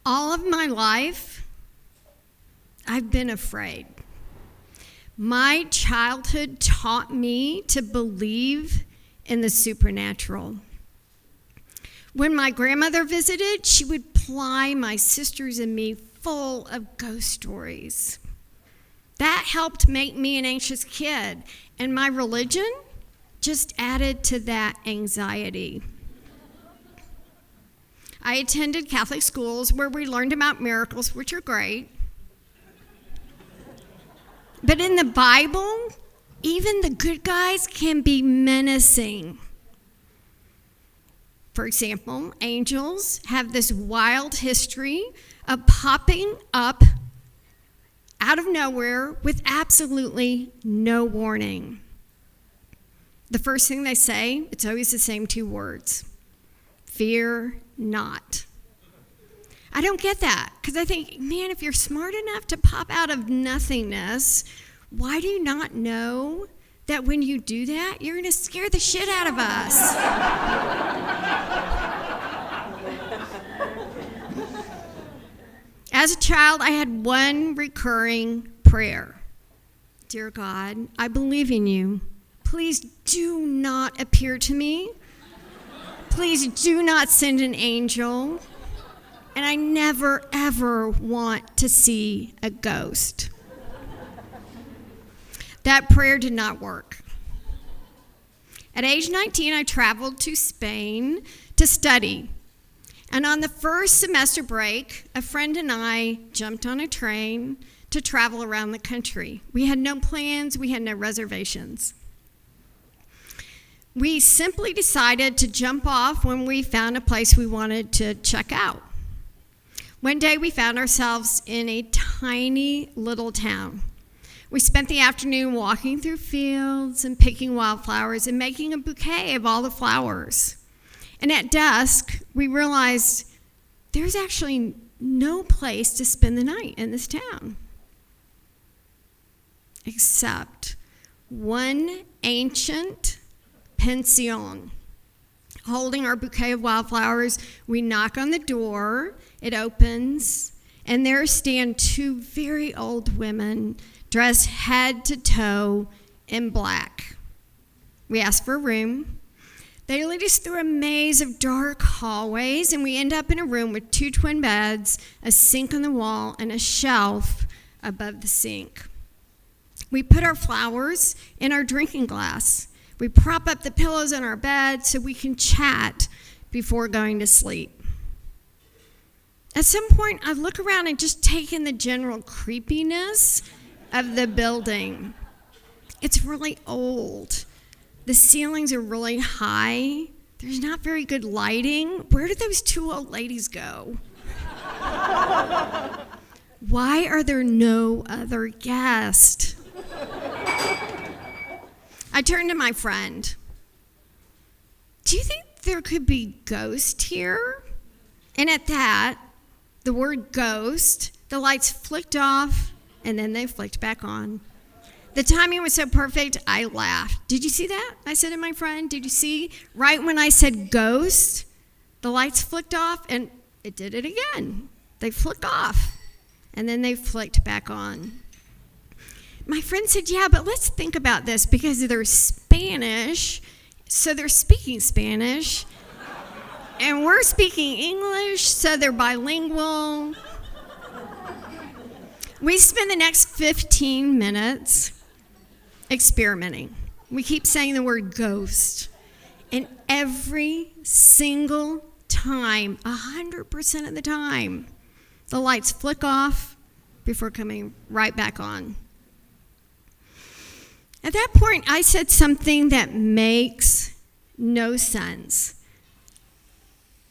All of my life, I've been afraid. My childhood taught me to believe in the supernatural. When my grandmother visited, she would ply my sisters and me full of ghost stories. That helped make me an anxious kid, and my religion just added to that anxiety. I attended Catholic schools where we learned about miracles, which are great. But in the Bible, even the good guys can be menacing. For example, angels have this wild history of popping up out of nowhere with absolutely no warning. The first thing they say, it's always the same two words: fear not. I don't get that, because I think, man, if you're smart enough to pop out of nothingness, why do you not know that when you do that, you're going to scare the shit out of us? As a child, I had one recurring prayer. Dear God, I believe in you. Please do not appear to me. Please do not send an angel. And I never, ever want to see a ghost. That prayer did not work. At age 19, I traveled to Spain to study. And on the first semester break, a friend and I jumped on a train to travel around the country. We had no plans, we had no reservations. We simply decided to jump off when we found a place we wanted to check out. One day we found ourselves in a tiny little town. We spent the afternoon walking through fields and picking wildflowers and making a bouquet of all the flowers. And at dusk, we realized there's actually no place to spend the night in this town, except one ancient pension. Holding our bouquet of wildflowers, we knock on the door, it opens, and there stand two very old women dressed head to toe in black. We ask for a room. They lead us through a maze of dark hallways, and we end up in a room with two twin beds, a sink on the wall, and a shelf above the sink. We put our flowers in our drinking glass. We prop up the pillows on our bed so we can chat before going to sleep. At some point, I look around and just take in the general creepiness of the building. It's really old. The ceilings are really high. There's not very good lighting. Where did those two old ladies go? Why are there no other guests? I turned to my friend. Do you think there could be ghosts here? And at that, the word ghost, the lights flicked off, and then they flicked back on. The timing was so perfect, I laughed. Did you see that? I said to my friend, did you see? Right when I said ghost, the lights flicked off, and it did it again. They flicked off, and then they flicked back on. My friend said, yeah, but let's think about this, because they're Spanish, so they're speaking Spanish, and we're speaking English, so they're bilingual. We spend the next 15 minutes experimenting. We keep saying the word ghost, and every single time, 100% of the time, the lights flick off before coming right back on. At that point, I said something that makes no sense.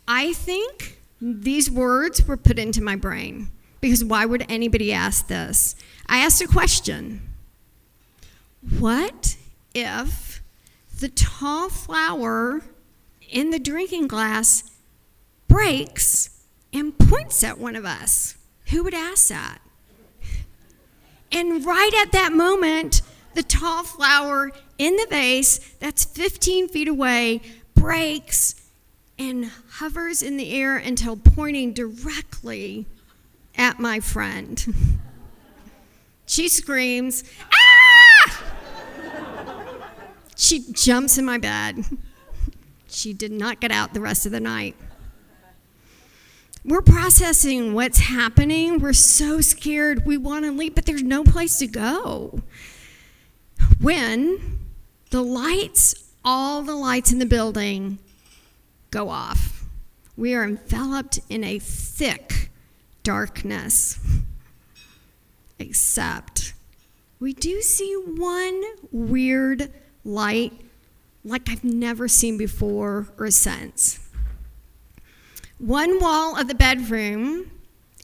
I think these words were put into my brain, because why would anybody ask this? I asked a question. What if the tall flower in the drinking glass breaks and points at one of us? Who would ask that? And right at that moment, the tall flower in the vase that's 15 feet away breaks and hovers in the air until pointing directly at my friend. She screams, "Ah!" She jumps in my bed. She did not get out the rest of the night. We're processing what's happening. We're so scared. We want to leave, but there's no place to go. When all the lights in the building go off, we are enveloped in a thick darkness. Except we do see one weird light like I've never seen before or since. One wall of the bedroom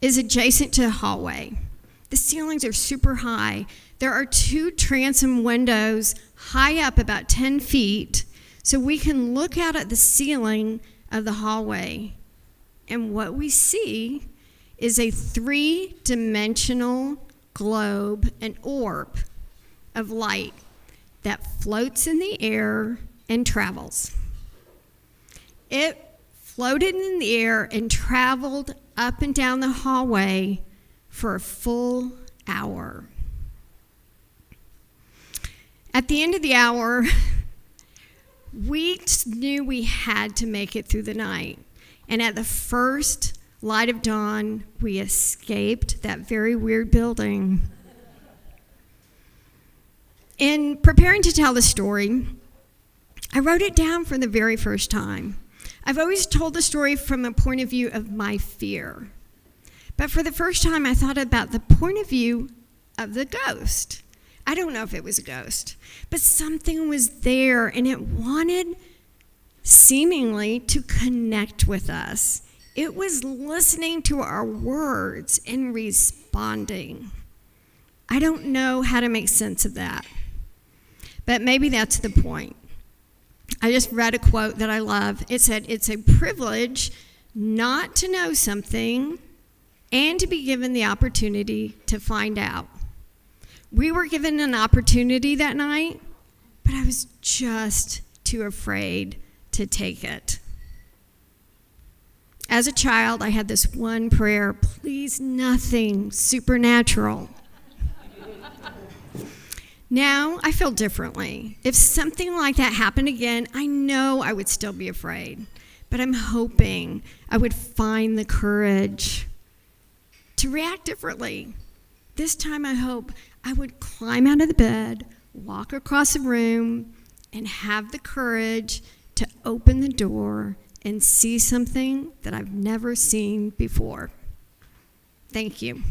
is adjacent to the hallway. The ceilings are super high. There are 2 transom windows high up about 10 feet, so we can look out at the ceiling of the hallway. And what we see is a 3-dimensional globe, an orb of light that floats in the air and travels. It floated in the air and traveled up and down the hallway for a full hour. At the end of the hour, we knew we had to make it through the night. And at the first light of dawn, we escaped that very weird building. In preparing to tell the story, I wrote it down for the very first time. I've always told the story from a point of view of my fear. But for the first time, I thought about the point of view of the ghost. I don't know if it was a ghost, but something was there, and it wanted, seemingly, to connect with us. It was listening to our words and responding. I don't know how to make sense of that, but maybe that's the point. I just read a quote that I love. It said, "It's a privilege not to know something and to be given the opportunity to find out." We were given an opportunity that night, but I was just too afraid to take it. As a child, I had this one prayer: please, nothing supernatural. Now, I feel differently. If something like that happened again, I know I would still be afraid. But I'm hoping I would find the courage to react differently. This time, I hope I would climb out of the bed, walk across the room, and have the courage to open the door and see something that I've never seen before. Thank you.